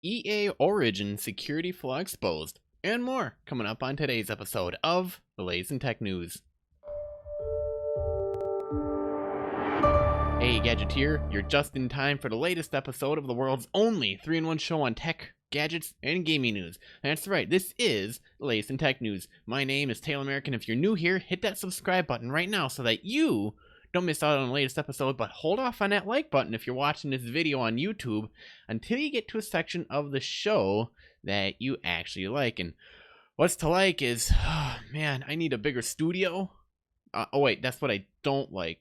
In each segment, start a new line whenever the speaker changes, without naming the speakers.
EA Origin security flaw exposed, and more coming up on today's episode of the latest in tech news. Hey Gadgeteer, you're just in time for the latest episode of the world's only 3-in-1 show on tech, gadgets, and gaming news. That's right, this is the latest in tech news. My name is Taylor American. If you're new here, hit that subscribe button right now so that you don't miss out on the latest episode, but hold off on that like button if you're watching this video on YouTube until you get to a section of the show that you actually like. And what's to like is, oh man, I need a bigger studio. Oh wait, that's what I don't like.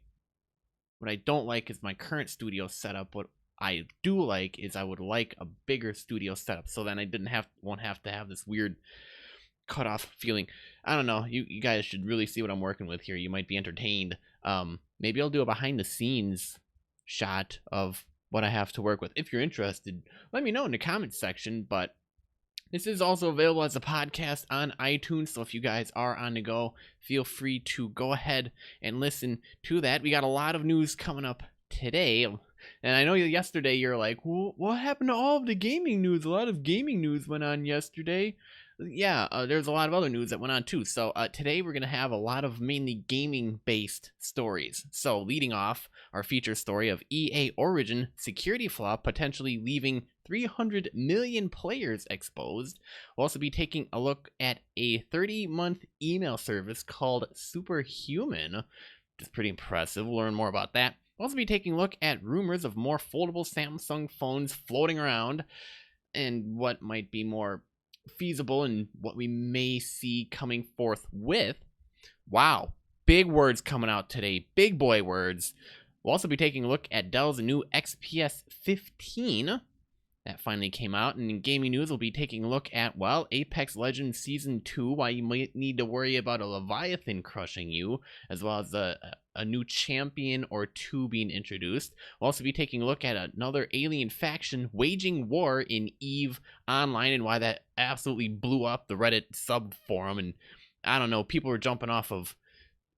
What I don't like is my current studio setup. What I do like is I would like a bigger studio setup, so then I won't have to have this weird cut off feeling. I don't know. You guys should really see what I'm working with here. You might be entertained. Maybe I'll do a behind the scenes shot of what I have to work with. If you're interested, let me know in the comments section. But this is also available as a podcast on iTunes, so if you guys are on the go, feel free to go ahead and listen to that. We got a lot of news coming up today, and I know yesterday you're like, well, what happened to all of the gaming news? A lot of gaming news went on yesterday. Yeah, there's a lot of other news that went on too. So today we're going to have a lot of mainly gaming-based stories. So leading off our feature story of EA Origin security flaw potentially leaving 300 million players exposed. We'll also be taking a look at a 30-month email service called Superhuman, which is pretty impressive. We'll learn more about that. We'll also be taking a look at rumors of more foldable Samsung phones floating around and what might be more feasible and what we may see coming forth with. Wow, big words coming out today, big boy words. We'll also be taking a look at Dell's new XPS 15 that finally came out, and in gaming news we'll be taking a look at, well, Apex Legends Season 2, why you might need to worry about a Leviathan crushing you, as well as a new champion or two being introduced. We'll also be taking a look at another alien faction waging war in EVE Online, and why that absolutely blew up the Reddit sub forum. And I don't know, people were jumping off of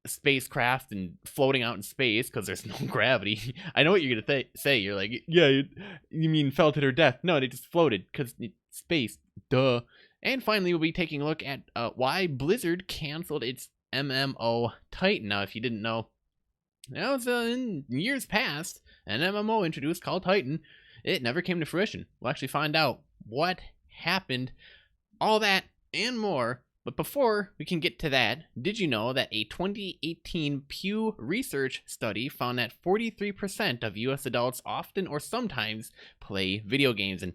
spacecraft and floating out in space because there's no gravity. I know what you're gonna say. You're like, yeah, you mean fell to their death? No, they just floated because it's space. Duh. And finally, we'll be taking a look at why Blizzard canceled its MMO Titan. Now, if you didn't know, that was in years past an MMO introduced called Titan. It never came to fruition. We'll actually find out what happened, all that and more. But before we can get to that, did you know that a 2018 Pew Research study found that 43% of US adults often or sometimes play video games? And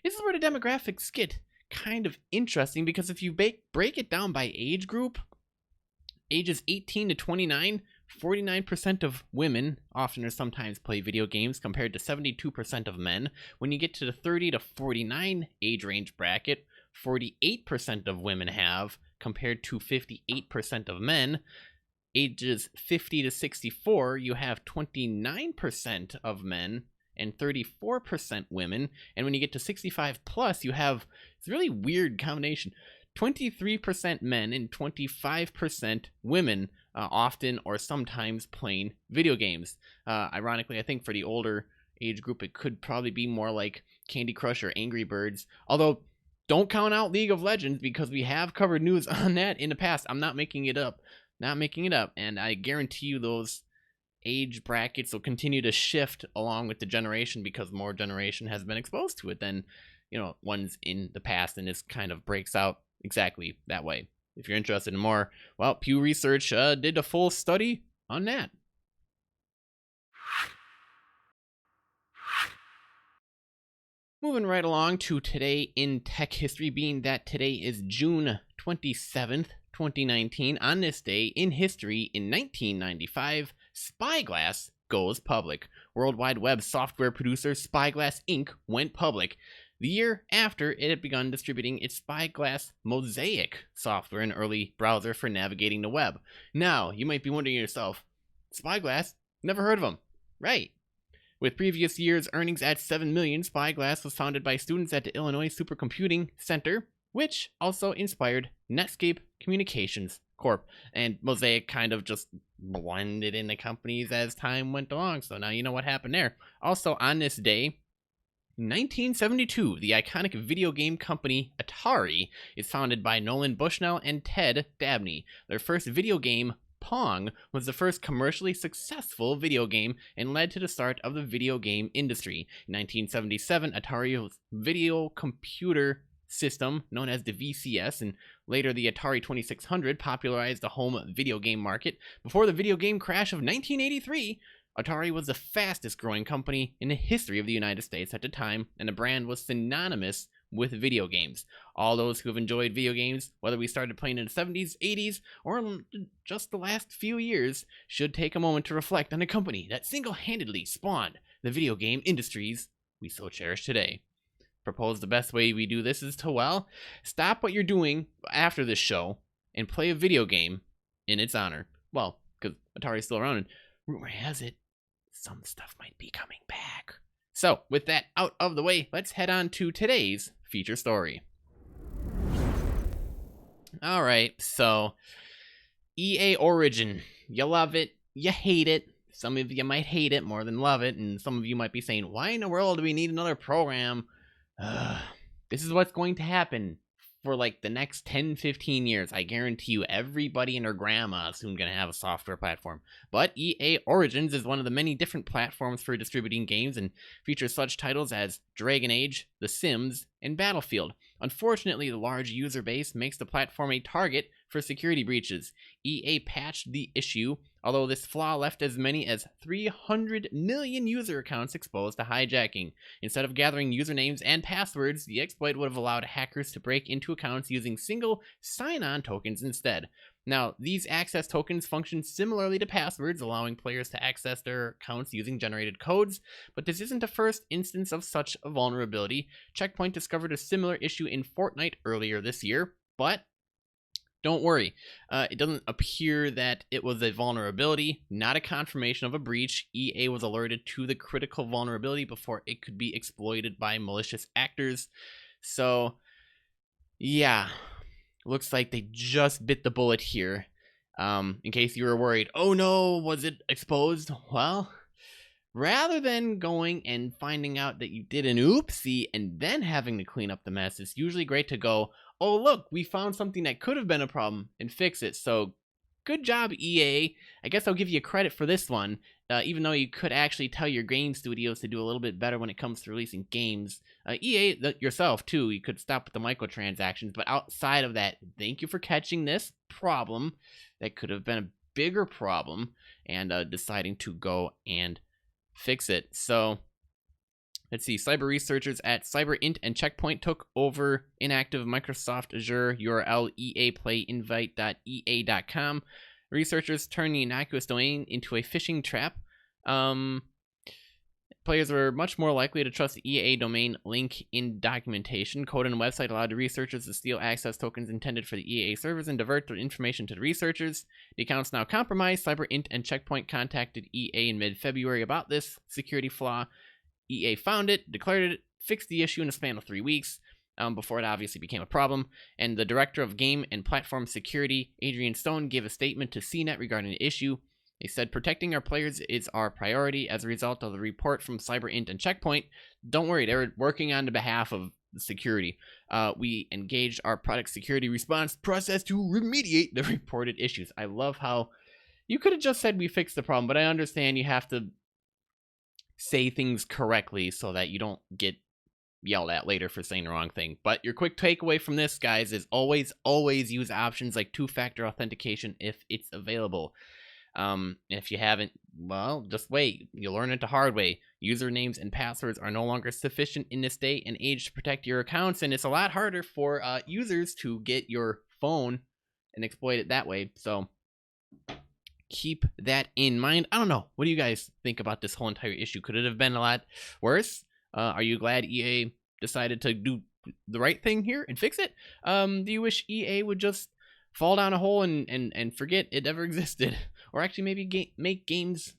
this is where the demographics get kind of interesting, because if you break it down by age group, ages 18 to 29, 49% of women often or sometimes play video games compared to 72% of men. When you get to the 30 to 49 age range bracket, 48% of women have, compared to 58% of men. Ages 50 to 64, you have 29% of men and 34% women. And when you get to 65 plus, you have this really weird combination: 23% men and 25% women, often or sometimes playing video games. Ironically, I think for the older age group, it could probably be more like Candy Crush or Angry Birds. Although, don't count out League of Legends, because we have covered news on that in the past. I'm not making it up. And I guarantee you those age brackets will continue to shift along with the generation, because more generation has been exposed to it than, ones in the past, and this kind of breaks out exactly that way. If you're interested in more, well, Pew Research did a full study on that. Moving right along to today in tech history, being that today is June 27th, 2019. On this day in history, in 1995, Spyglass goes public. World Wide Web software producer Spyglass Inc. went public the year after it had begun distributing its Spyglass Mosaic software, an early browser for navigating the web. Now, you might be wondering to yourself, Spyglass? Never heard of them. Right. With previous year's earnings at $7 million, Spyglass was founded by students at the Illinois Supercomputing Center, which also inspired Netscape Communications Corp. And Mosaic kind of just blended in the companies as time went along, so now you know what happened there. Also, on this day, In 1972, the iconic video game company Atari is founded by Nolan Bushnell and Ted Dabney. Their first video game, Pong, was the first commercially successful video game and led to the start of the video game industry. In 1977, Atari's video computer system, known as the VCS, and later the Atari 2600, popularized the home video game market. Before the video game crash of 1983, Atari was the fastest growing company in the history of the United States at the time, and the brand was synonymous with video games. All those who have enjoyed video games, whether we started playing in the 70s, 80s, or just the last few years, should take a moment to reflect on the company that single-handedly spawned the video game industries we so cherish today. Propose the best way we do this is to, well, stop what you're doing after this show and play a video game in its honor. Well, because Atari's still around, and rumor has it, some stuff might be coming back. So, with that out of the way, let's head on to today's feature story. Alright, so, EA Origin. You love it, you hate it. Some of you might hate it more than love it, and some of you might be saying, why in the world do we need another program? This is what's going to happen for like the next 10-15 years. I guarantee you everybody and their grandma is soon going to have a software platform. But EA Origins is one of the many different platforms for distributing games and features such titles as Dragon Age, The Sims, and Battlefield. Unfortunately, the large user base makes the platform a target for security breaches. EA patched the issue, although this flaw left as many as 300 million user accounts exposed to hijacking. Instead of gathering usernames and passwords, the exploit would have allowed hackers to break into accounts using single sign-on tokens instead. Now, these access tokens function similarly to passwords, allowing players to access their accounts using generated codes, but this isn't the first instance of such a vulnerability. Check Point discovered a similar issue in Fortnite earlier this year, but don't worry, it doesn't appear that it was a vulnerability, not a confirmation of a breach. EA was alerted to the critical vulnerability before it could be exploited by malicious actors. So, yeah, looks like they just bit the bullet here. In case you were worried, oh no, was it exposed? Well, rather than going and finding out that you did an oopsie and then having to clean up the mess, it's usually great to go, oh look, we found something that could have been a problem and fix it. So good job, EA. I guess I'll give you credit for this one, even though you could actually tell your game studios to do a little bit better when it comes to releasing games. EA, yourself too, you could stop with the microtransactions, but outside of that, thank you for catching this problem that could have been a bigger problem and deciding to go and fix it. So let's see, cyber researchers at CyberInt and Checkpoint took over inactive Microsoft Azure URL eaplayinvite.ea.com. Researchers turned the innocuous domain into a phishing trap. Players were much more likely to trust the EA domain link in documentation. Code in the website allowed the researchers to steal access tokens intended for the EA servers and divert their information to the researchers. The account's now compromised. CyberInt and Checkpoint contacted EA in mid-February about this security flaw. EA found it, declared it, fixed the issue in a span of 3 weeks, before it obviously became a problem, and the director of game and platform security, Adrian Stone, gave a statement to CNET regarding the issue. They said, protecting our players is our priority as a result of the report from CyberInt and Checkpoint. Don't worry, they're working on the behalf of the security. We engaged our product security response process to remediate the reported issues. I love how you could have just said we fixed the problem, but I understand you have to say things correctly so that you don't get yelled at later for saying the wrong thing. But your quick takeaway from this, guys, is always use options like two-factor authentication if it's available. If you haven't, well, just wait. You'll learn it the hard way. Usernames and passwords are no longer sufficient in this day and age to protect your accounts, and it's a lot harder for users to get your phone and exploit it that way. So keep that in mind. I don't know. What do you guys think about this whole entire issue? Could it have been a lot worse? Are you glad EA decided to do the right thing here and fix it? Do you wish EA would just fall down a hole and forget it ever existed? Or actually maybe make games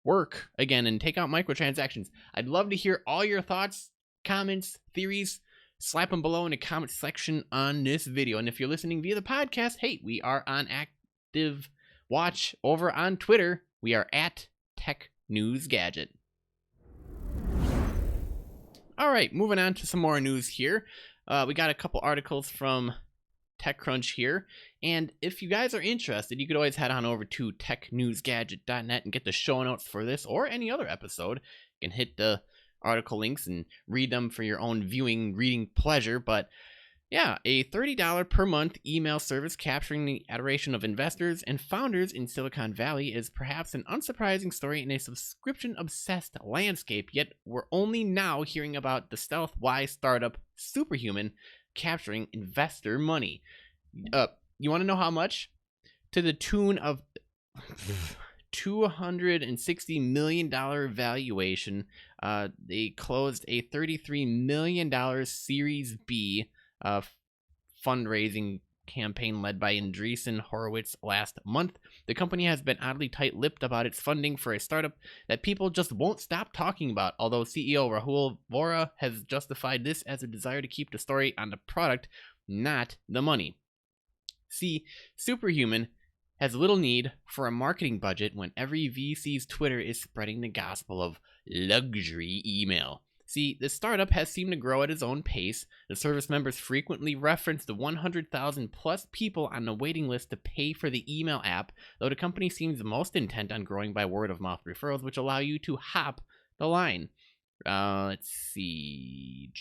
work again and take out microtransactions? I'd love to hear all your thoughts, comments, theories. Slap them below in the comment section on this video. And if you're listening via the podcast, hey, we are on active watch over on Twitter. We are at TechNewsGadget. All right, moving on to some more news here. We got a couple articles from TechCrunch here, and if you guys are interested, you could always head on over to TechNewsGadget.net and get the show notes for this or any other episode. You can hit the article links and read them for your own reading pleasure, but yeah, a $30 per month email service capturing the adoration of investors and founders in Silicon Valley is perhaps an unsurprising story in a subscription-obsessed landscape, yet we're only now hearing about the stealth Y startup Superhuman capturing investor money. You want to know how much? To the tune of $260 million valuation. They closed a $33 million Series B fundraising campaign led by Andreessen Horowitz last month. The company has been oddly tight-lipped about its funding for a startup that people just won't stop talking about, although CEO Rahul Vora has justified this as a desire to keep the story on the product, not the money. See, Superhuman has little need for a marketing budget when every VC's Twitter is spreading the gospel of luxury email. See, the startup has seemed to grow at its own pace. The service members frequently reference the 100,000 plus people on the waiting list to pay for the email app, though the company seems most intent on growing by word of mouth referrals, which allow you to hop the line. Let's see.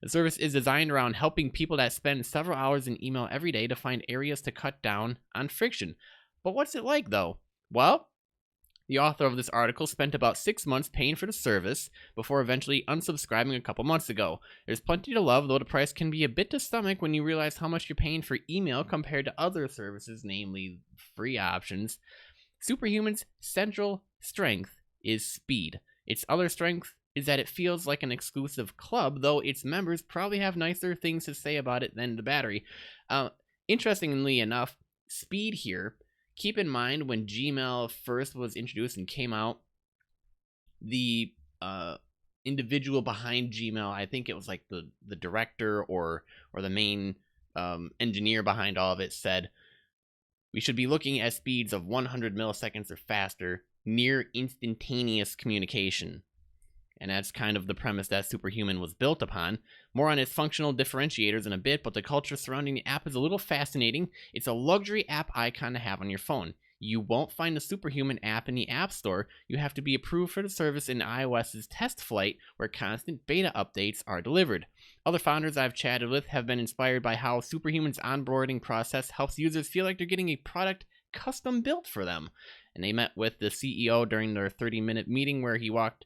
The service is designed around helping people that spend several hours in email every day to find areas to cut down on friction. But what's it like, though? Well, the author of this article spent about 6 months paying for the service before eventually unsubscribing a couple months ago. There's plenty to love, though the price can be a bit to stomach when you realize how much you're paying for email compared to other services, namely free options. Superhuman's central strength is speed. Its other strength is that it feels like an exclusive club, though its members probably have nicer things to say about it than the battery. Interestingly enough, speed here, keep in mind when Gmail first was introduced and came out, the individual behind Gmail, I think it was like the director or the main engineer behind all of it, said we should be looking at speeds of 100 milliseconds or faster, near instantaneous communication. And that's kind of the premise that Superhuman was built upon. More on its functional differentiators in a bit, but the culture surrounding the app is a little fascinating. It's a luxury app icon to have on your phone. You won't find the Superhuman app in the App Store. You have to be approved for the service in iOS's test flight, where constant beta updates are delivered. Other founders I've chatted with have been inspired by how Superhuman's onboarding process helps users feel like they're getting a product custom built for them. And they met with the CEO during their 30-minute meeting where he walked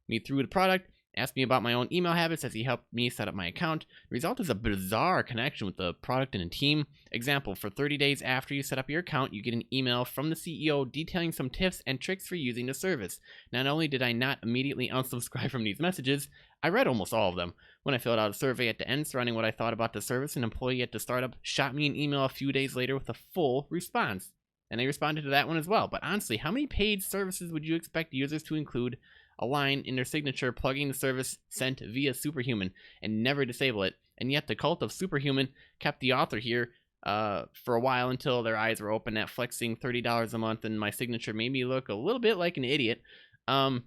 me through the product, asked me about my own email habits as he helped me set up my account. The result is a bizarre connection with the product and a team. Example, for 30 days after you set up your account, you get an email from the CEO detailing some tips and tricks for using the service. Not only did I not immediately unsubscribe from these messages, I read almost all of them. When I filled out a survey at the end surrounding what I thought about the service, an employee at the startup shot me an email a few days later with a full response. And they responded to that one as well. But honestly, how many paid services would you expect users to include a line in their signature plugging the service sent via Superhuman and never disable it? And yet the cult of Superhuman kept the author here for a while until their eyes were open at flexing $30 a month, and my signature made me look a little bit like an idiot. But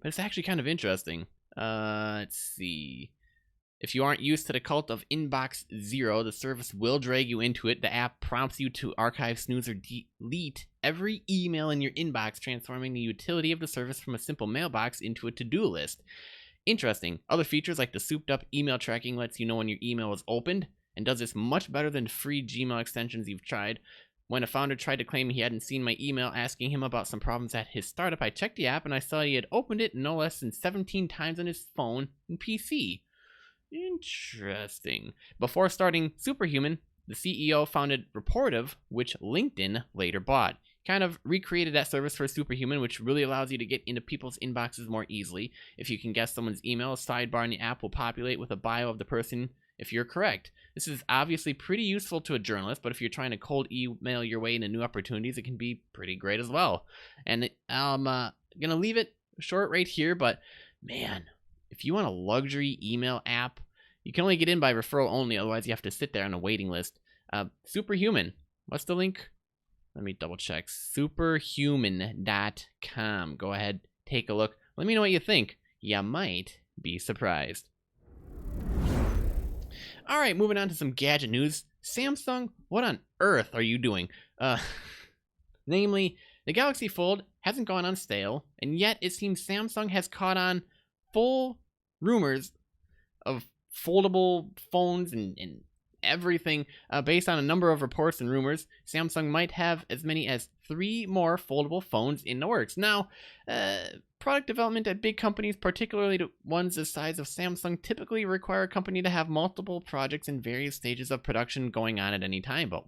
it's actually kind of interesting. Let's see. If you aren't used to the cult of Inbox Zero, the service will drag you into it. The app prompts you to archive, snooze, or delete every email in your inbox, transforming the utility of the service from a simple mailbox into a to-do list. Interesting. Other features like the souped-up email tracking lets you know when your email is opened, and does this much better than free Gmail extensions you've tried. When a founder tried to claim he hadn't seen my email asking him about some problems at his startup, I checked the app and I saw he had opened it no less than 17 times on his phone and PC. Interesting. Before starting Superhuman, the CEO founded Reportive, which LinkedIn later bought. Kind of recreated that service for Superhuman, which really allows you to get into people's inboxes more easily. If you can guess someone's email, a sidebar in the app will populate with a bio of the person if you're correct. This is obviously pretty useful to a journalist, but if you're trying to cold email your way into new opportunities, it can be pretty great as well. And I'm gonna leave it short right here, but man, if you want a luxury email app, you can only get in by referral only, otherwise you have to sit there on a waiting list. Superhuman, what's the link? Let me double check. Superhuman.com. Go ahead, take a look. Let me know what you think. You might be surprised. All right, moving on to some gadget news. Samsung, what on earth are you doing? Namely, the Galaxy Fold hasn't gone on sale, and yet it seems Samsung has caught on full rumors of foldable phones and everything. Based on a number of reports and rumors, Samsung might have as many as 3 more foldable phones in the works. Now, product development at big companies, particularly ones the size of Samsung, typically require a company to have multiple projects in various stages of production going on at any time. But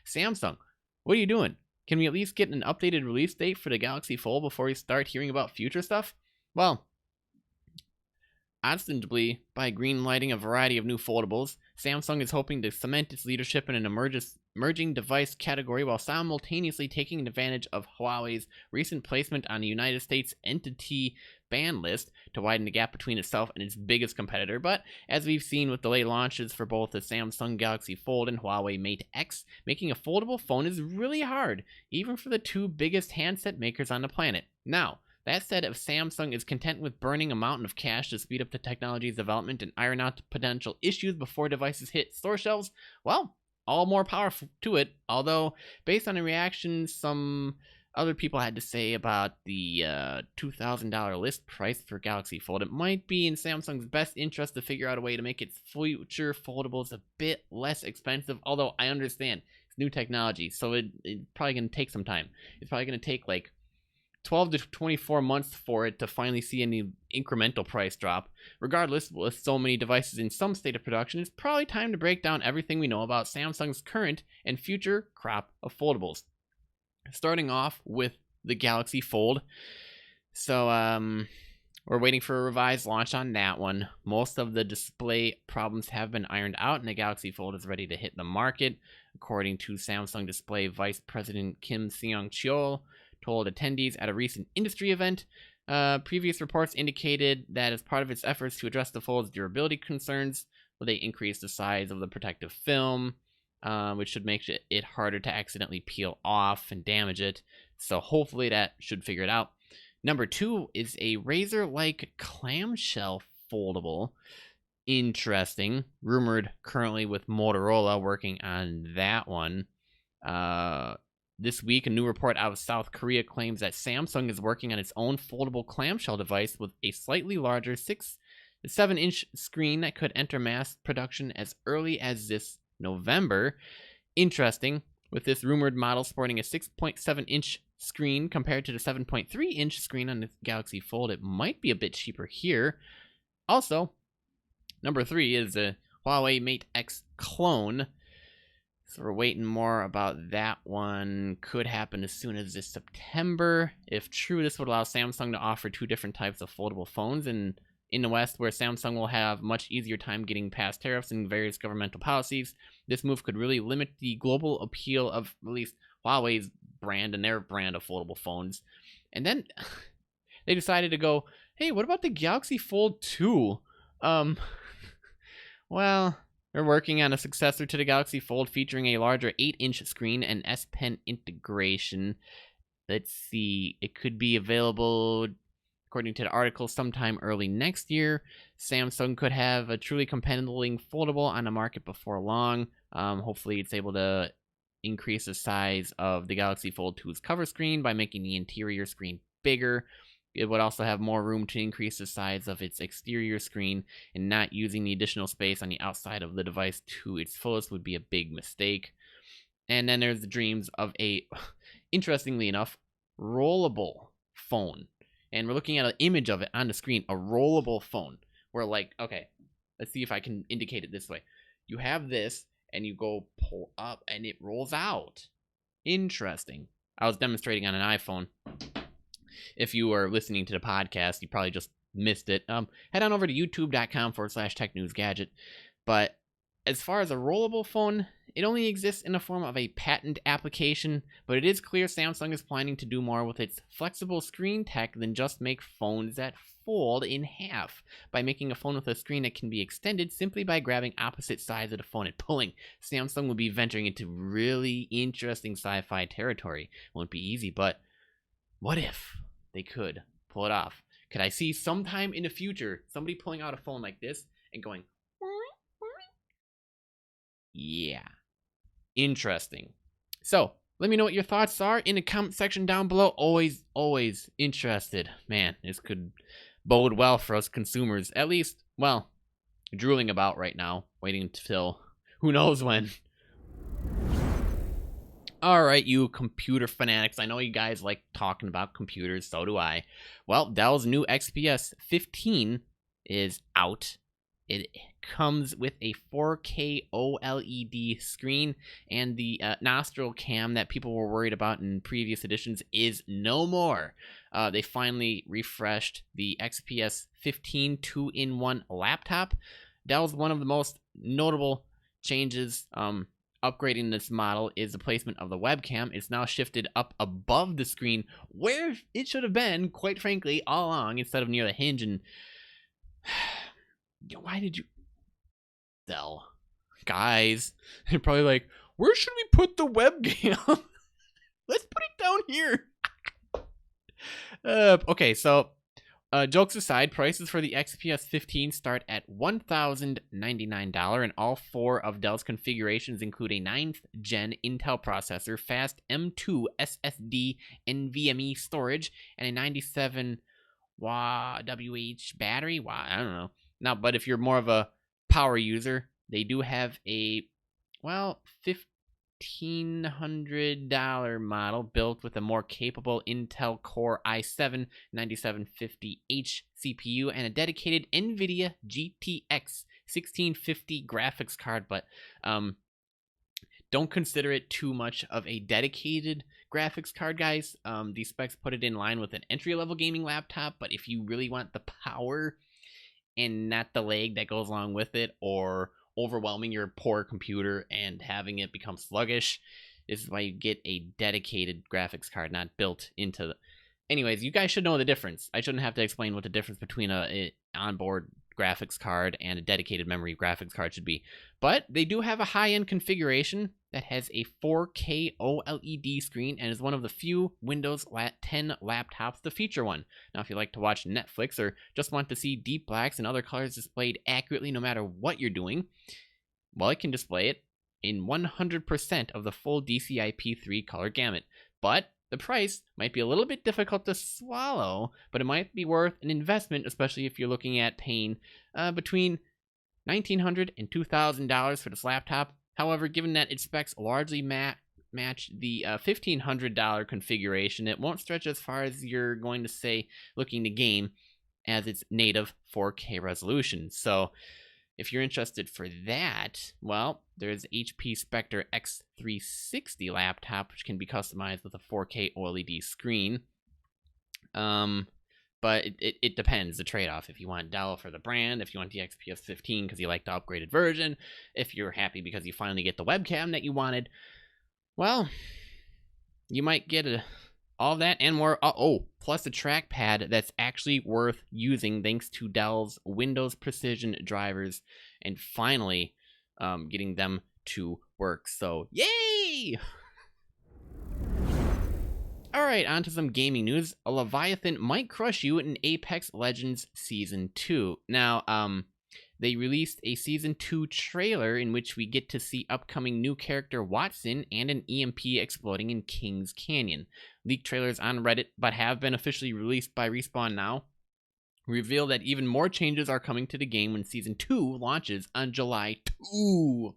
Samsung, what are you doing? Can we at least get an updated release date for the Galaxy Fold before we start hearing about future stuff? Well, ostensibly, by greenlighting a variety of new foldables, Samsung is hoping to cement its leadership in an emerging device category while simultaneously taking advantage of Huawei's recent placement on the United States Entity Ban list to widen the gap between itself and its biggest competitor. But as we've seen with delayed launches for both the Samsung Galaxy Fold and Huawei Mate X, making a foldable phone is really hard, even for the 2 biggest handset makers on the planet. Now, that said, if Samsung is content with burning a mountain of cash to speed up the technology's development and iron out potential issues before devices hit store shelves, well, all more power to it. Although, based on the reactions some other people had to say about the $2,000 list price for Galaxy Fold, it might be in Samsung's best interest to figure out a way to make its future foldables a bit less expensive. Although I understand it's new technology, so it's probably going to take some time. It's probably going to take like 12 to 24 months for it to finally see any incremental price drop. Regardless, with so many devices in some state of production, it's probably time to break down everything we know about Samsung's current and future crop of foldables. Starting off with the Galaxy Fold. So, we're waiting for a revised launch on that one. Most of the display problems have been ironed out, and the Galaxy Fold is ready to hit the market, according to Samsung Display Vice President Kim Seong-cheol told attendees at a recent industry event. Previous reports indicated that as part of its efforts to address the Fold's durability concerns, they increased the size of the protective film, which should make it harder to accidentally peel off and damage it. So hopefully that should figure it out. Number 2 is a razor-like clamshell foldable. Interesting. Rumored currently with Motorola working on that one. This week, a new report out of South Korea claims that Samsung is working on its own foldable clamshell device with a slightly larger 6 to 7-inch screen that could enter mass production as early as this November. Interesting, with this rumored model sporting a 6.7-inch screen compared to the 7.3-inch screen on the Galaxy Fold, it might be a bit cheaper here. Also, number 3 is a Huawei Mate X clone. So we're waiting more about that one. Could happen as soon as this September. If true, this would allow Samsung to offer 2 different types of foldable phones in the West, where Samsung will have much easier time getting past tariffs and various governmental policies. This move could really limit the global appeal of at least Huawei's brand and their brand of foldable phones. And then they decided to go, hey, what about the Galaxy Fold 2? Well, they're working on a successor to the Galaxy Fold featuring a larger 8-inch screen and S Pen integration. Let's see, it could be available, according to the article, sometime early next year. Samsung could have a truly compelling foldable on the market before long. Hopefully it's able to increase the size of the Galaxy Fold 2's cover screen by making the interior screen bigger. It would also have more room to increase the size of its exterior screen, and not using the additional space on the outside of the device to its fullest would be a big mistake. And then there's the dreams of a, interestingly enough, rollable phone. And we're looking at an image of it on the screen, a rollable phone. Where, like, okay, let's see if I can indicate it this way. You have this, and you go pull up, and it rolls out. Interesting. I was demonstrating on an iPhone. If you are listening to the podcast, you probably just missed it. Head on over to youtube.com/TechNewsGadget. But as far as a rollable phone, it only exists in the form of a patent application, but it is clear Samsung is planning to do more with its flexible screen tech than just make phones that fold in half, by making a phone with a screen that can be extended simply by grabbing opposite sides of the phone and pulling. Samsung will be venturing into really interesting sci-fi territory. Won't be easy, but what if they could pull it off? Could I see sometime in the future somebody pulling out a phone like this and going, yeah, interesting. So let me know what your thoughts are in the comment section down below. Always interested. Man, this could bode well for us consumers. At least, well, drooling about right now, waiting until who knows when. Alright, you computer fanatics, I know you guys like talking about computers, so do I. Well, Dell's new XPS 15 is out. It comes with a 4K OLED screen, and the nostril cam that people were worried about in previous editions is no more. They finally refreshed the XPS 15 2-in-1 laptop. Dell's one of the most notable changes upgrading this model is the placement of the webcam. It's now shifted up above the screen where it should have been, quite frankly, all along, instead of near the hinge. And why did you, Dell guys? They're probably like, where should we put the webcam? Let's put it down here. Okay, so jokes aside, prices for the XPS 15 start at $1,099, and all 4 of Dell's configurations include a 9th gen Intel processor, fast M2 SSD, NVMe storage, and a 97 WH battery. Wow, I don't know. Now, but if you're more of a power user, they do have a, well, $1,500 model built with a more capable Intel Core i7-9750H CPU and a dedicated NVIDIA GTX 1650 graphics card, but don't consider it too much of a dedicated graphics card, guys. These specs put it in line with an entry-level gaming laptop, but if you really want the power and not the lag that goes along with it, or overwhelming your poor computer and having it become sluggish, this is why you get a dedicated graphics card, not built into the... Anyways, you guys should know the difference. I shouldn't have to explain what the difference between a onboard graphics card and a dedicated memory graphics card should be. But they do have a high-end configuration that has a 4K OLED screen and is one of the few Windows 10 laptops to feature one. Now, if you like to watch Netflix or just want to see deep blacks and other colors displayed accurately no matter what you're doing, well, it can display it in 100% of the full DCI-P3 color gamut. But the price might be a little bit difficult to swallow, but it might be worth an investment, especially if you're looking at paying between $1,900 and $2,000 for this laptop. However, given that its specs largely match the $1,500 configuration, it won't stretch as far as you're going to say looking to game, as its native 4K resolution. So if you're interested for that, well, there's HP Spectre X360 laptop, which can be customized with a 4K OLED screen. But it depends, the trade-off. If you want Dell for the brand, if you want the XPS 15 because you like the upgraded version, if you're happy because you finally get the webcam that you wanted, well, you might get all that and more. Plus a trackpad that's actually worth using thanks to Dell's Windows Precision drivers, and finally getting them to work. So, yay! Alright, on to some gaming news. A Leviathan might crush you in Apex Legends Season 2. Now, they released a Season 2 trailer in which we get to see upcoming new character Wattson and an EMP exploding in Kings Canyon. Leaked trailers on Reddit, but have been officially released by Respawn now, reveal that even more changes are coming to the game when Season 2 launches on July 2.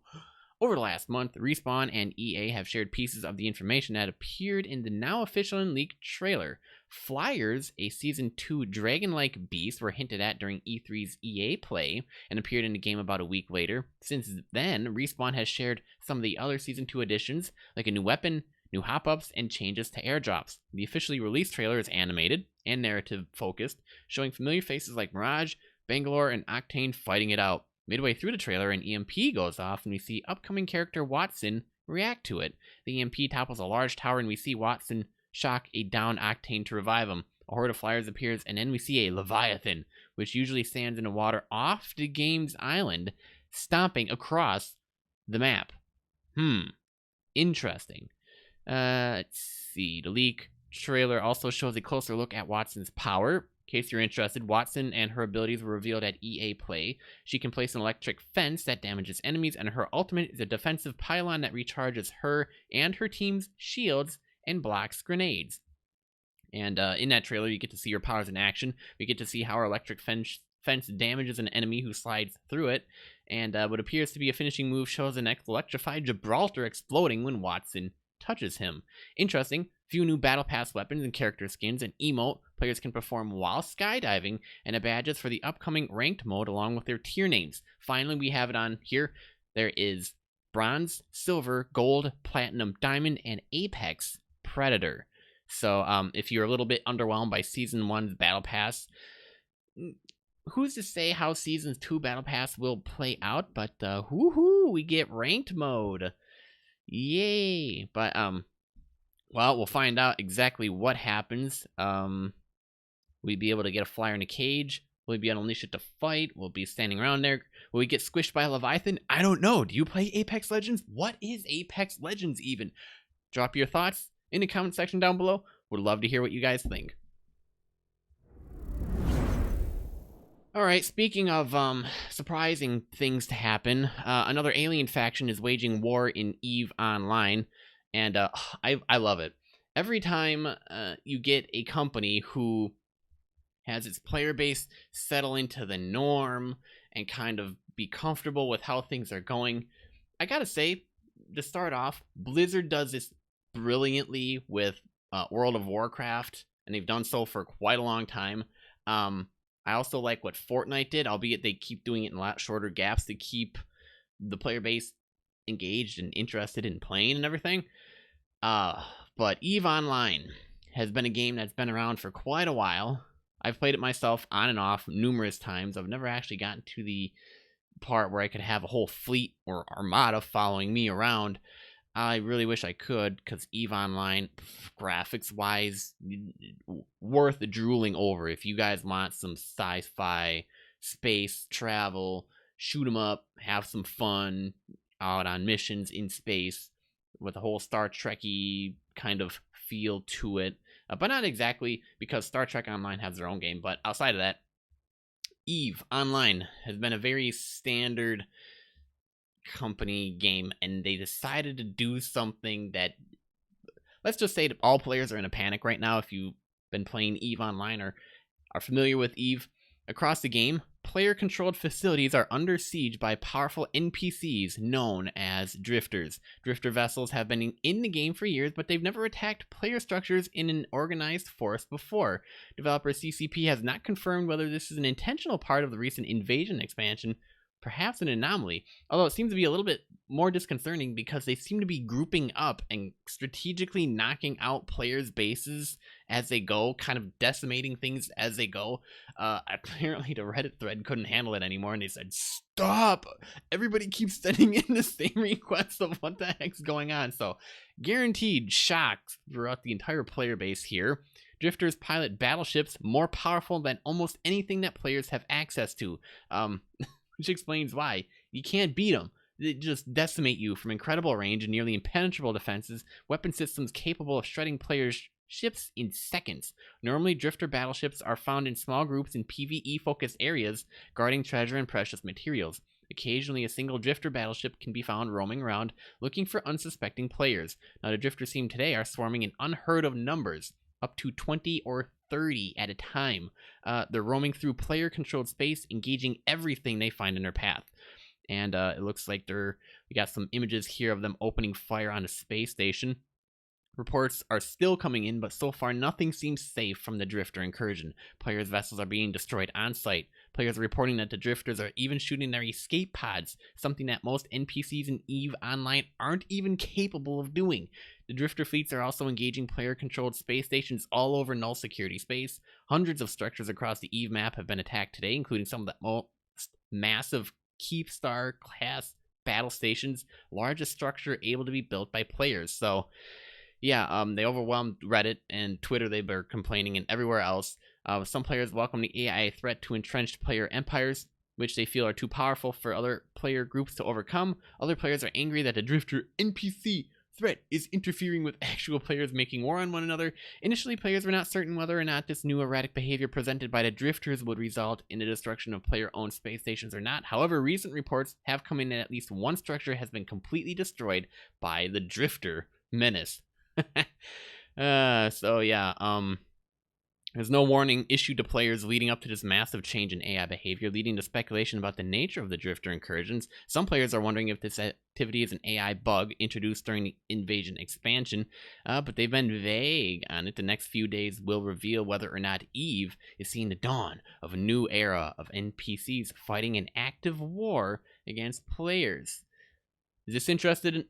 Over the last month, Respawn and EA have shared pieces of the information that appeared in the now official and leaked trailer. Flyers, a Season 2 dragon-like beast, were hinted at during E3's EA Play and appeared in the game about a week later. Since then, Respawn has shared some of the other Season 2 additions, like a new weapon, new hop-ups, and changes to airdrops. The officially released trailer is animated and narrative-focused, showing familiar faces like Mirage, Bangalore, and Octane fighting it out. Midway through the trailer, an EMP goes off, and we see upcoming character Wattson react to it. The EMP topples a large tower, and we see Wattson shock a down Octane to revive him. A horde of flyers appears, and then we see a Leviathan, which usually stands in the water off the game's island, stomping across the map. Interesting. Let's see. The leak trailer also shows a closer look at Wattson's power. case you're interested, Watson and her abilities were revealed at EA Play. She can place an electric fence that damages enemies, and her ultimate is a defensive pylon that recharges her and her team's shields and blocks grenades. And in that trailer, you get to see her powers in action. We get to see how her electric fence damages an enemy who slides through it. And what appears to be a finishing move shows an electrified Gibraltar exploding when Watson touches him. Interesting, few new Battle Pass weapons and character skins, and emote players can perform while skydiving, and badges for the upcoming ranked mode along with their tier names. Finally, we have it on here. There is Bronze, Silver, Gold, Platinum, Diamond, and Apex Predator. So if you're a little bit underwhelmed by Season 1's Battle Pass, who's to say how Season 2 Battle Pass will play out? But woohoo, we get ranked mode. Yay. But well, we'll find out exactly what happens. We'll be able to get a flyer in a cage. Will we be able to unleash it to fight? We'll be standing around there. Will we get squished by a Leviathan? I don't know. Do you play Apex Legends? What is Apex Legends even? Drop your thoughts in the comment section down below. Would love to hear what you guys think. Alright, speaking of surprising things to happen, another alien faction is waging war in EVE Online, and I love it. Every time you get a company who has its player base settle into the norm and kind of be comfortable with how things are going, I gotta say, to start off, Blizzard does this brilliantly with World of Warcraft, and they've done so for quite a long time. I also like what Fortnite did, albeit they keep doing it in a lot shorter gaps to keep the player base engaged and interested in playing and everything. But EVE Online has been a game that's been around for quite a while. I've played it myself on and off numerous times. I've never actually gotten to the part where I could have a whole fleet or armada following me around. I really wish I could, because EVE Online, graphics-wise, worth drooling over. If you guys want some sci-fi, space, travel, shoot 'em up, have some fun out on missions in space with a whole Star Trek-y kind of feel to it. But not exactly, because Star Trek Online has their own game. But outside of that, EVE Online has been a very standard company game, and they decided to do something that, let's just say that all players are in a panic right now. If you've been playing EVE Online or are familiar with EVE, across the game, player-controlled facilities are under siege by powerful NPCs known as drifters. Drifter vessels have been in the game for years, but they've never attacked player structures in an organized force before. Developer CCP has not confirmed whether this is an intentional part of the recent Invasion expansion, perhaps an anomaly, although it seems to be a little bit more disconcerting because they seem to be grouping up and strategically knocking out players' bases as they go, kind of decimating things as they go. Apparently the Reddit thread couldn't handle it anymore, and they said, stop! Everybody keeps sending in the same requests of what the heck's going on. So, guaranteed shocks throughout the entire player base here. Drifters pilot battleships more powerful than almost anything that players have access to. Which explains why. You can't beat them. They just decimate you from incredible range and nearly impenetrable defenses, weapon systems capable of shredding players' ships in seconds. Normally, drifter battleships are found in small groups in PvE-focused areas, guarding treasure and precious materials. Occasionally, a single drifter battleship can be found roaming around, looking for unsuspecting players. Now, the drifters seen today are swarming in unheard of numbers, up to 20 or 30 at a time. They're roaming through player-controlled space, engaging everything they find in their path. And it looks like we got some images here of them opening fire on a space station. Reports are still coming in, but so far nothing seems safe from the drifter incursion. Players' vessels are being destroyed on site. Players are reporting that the drifters are even shooting their escape pods, something that most NPCs in EVE Online aren't even capable of doing. The drifter fleets are also engaging player-controlled space stations all over null security space. Hundreds of structures across the EVE map have been attacked today, including some of the most massive Keepstar class battle stations, largest structure able to be built by players. So, yeah, they overwhelmed Reddit and Twitter. They were complaining, and everywhere else. Some players welcome the AI threat to entrenched player empires, which they feel are too powerful for other player groups to overcome. Other players are angry that the drifter NPC threat is interfering with actual players making war on one another. Initially, players were not certain whether or not this new erratic behavior presented by the drifters would result in the destruction of player-owned space stations or not. However, recent reports have come in that at least one structure has been completely destroyed by the drifter menace. There's no warning issued to players leading up to this massive change in AI behavior, leading to speculation about the nature of the drifter incursions. Some players are wondering if this activity is an AI bug introduced during the invasion expansion, but they've been vague on it. The next few days will reveal whether or not EVE is seeing the dawn of a new era of NPCs fighting an active war against players. Is this interesting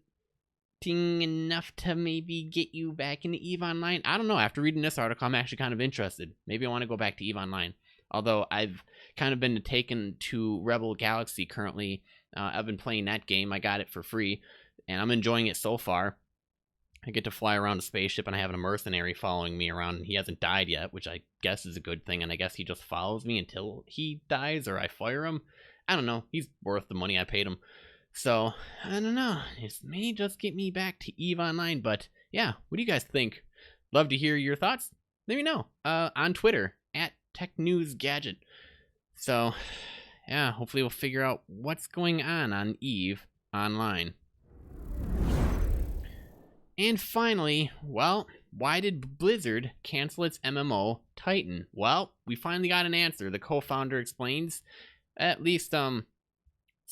enough to maybe get you back into EVE Online? I don't know. After reading this article, I'm actually kind of interested. Maybe I want to go back to EVE Online. Although I've kind of been taken to Rebel Galaxy currently. I've been playing that game. I got it for free, and I'm enjoying it so far. I get to fly around a spaceship, and I have a mercenary following me around, and he hasn't died yet, which I guess is a good thing, and I guess he just follows me until he dies or I fire him. I don't know. He's worth the money I paid him. So, I don't know, this may just get me back to EVE Online, but yeah, what do you guys think? Love to hear your thoughts. Let me know on Twitter, at TechNewsGadget. So, yeah, hopefully we'll figure out what's going on EVE Online. And finally, well, why did Blizzard cancel its MMO, Titan? Well, we finally got an answer. The co-founder explains, at least, so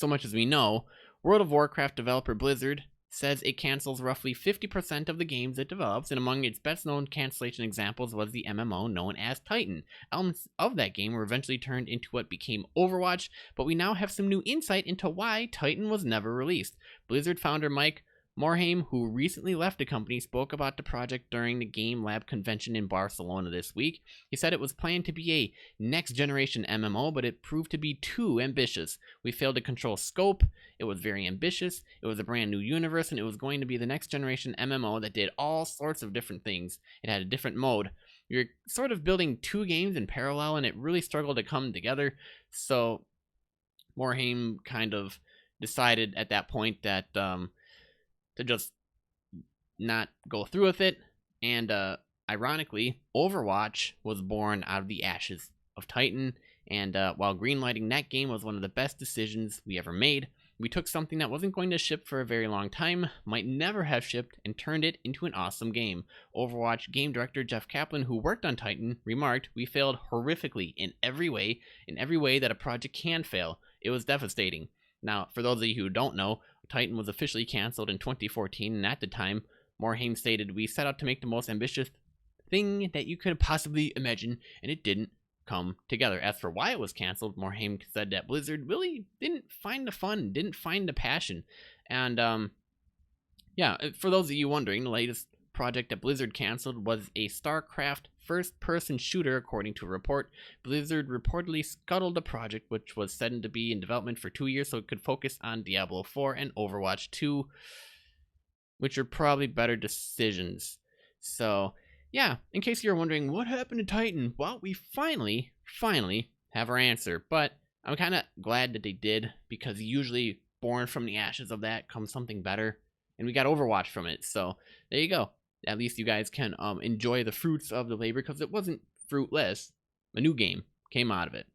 much as we know, World of Warcraft developer Blizzard says it cancels roughly 50% of the games it develops, and among its best-known cancellation examples was the MMO known as Titan. Elements of that game were eventually turned into what became Overwatch, but we now have some new insight into why Titan was never released. Blizzard founder Mike Morhaime, who recently left the company, spoke about the project during the Game Lab convention in Barcelona this week. He said it was planned to be a next-generation MMO, but it proved to be too ambitious. We failed to control scope, it was very ambitious, it was a brand new universe, and it was going to be the next-generation MMO that did all sorts of different things. It had a different mode. You're sort of building two games in parallel, and it really struggled to come together, so Morhaime kind of decided at that point that to just not go through with it, and ironically, Overwatch was born out of the ashes of Titan, and while greenlighting that game was one of the best decisions we ever made, we took something that wasn't going to ship for a very long time, might never have shipped, and turned it into an awesome game. Overwatch game director Jeff Kaplan, who worked on Titan, remarked, "We failed horrifically in every way that a project can fail. It was devastating." Now, for those of you who don't know, Titan was officially canceled in 2014, and at the time, Morhaime stated, "We set out to make the most ambitious thing that you could possibly imagine, and it didn't come together." As for why it was canceled, Morhaime said that Blizzard really didn't find the fun, didn't find the passion. And, yeah, for those of you wondering, the latest project that Blizzard canceled was a StarCraft first-person shooter, according to a report. Blizzard reportedly scuttled the project, which was said to be in development for 2 years so it could focus on Diablo 4 and Overwatch 2, which are probably better decisions. So, yeah, in case you're wondering what happened to Titan, well, we finally have our answer. But I'm kind of glad that they did, because usually born from the ashes of that comes something better, and we got Overwatch from it. So there you go. At least you guys can enjoy the fruits of the labor, because it wasn't fruitless. A new game came out of it.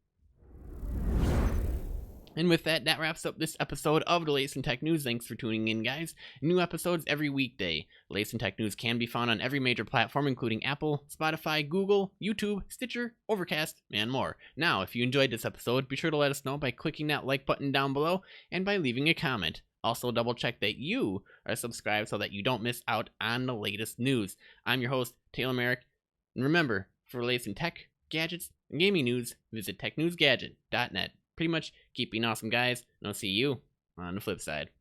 And with that, that wraps up this episode of the Latest in Tech News. Thanks for tuning in, guys. New episodes every weekday. Latest in Tech News can be found on every major platform, including Apple, Spotify, Google, YouTube, Stitcher, Overcast, and more. Now, if you enjoyed this episode, be sure to let us know by clicking that like button down below and by leaving a comment. Also, double check that you are subscribed so that you don't miss out on the latest news. I'm your host, Taylor Merrick, and remember, for the latest in tech, gadgets, and gaming news, visit TechNewsGadget.net. Pretty much keep being awesome, guys, and I'll see you on the flip side.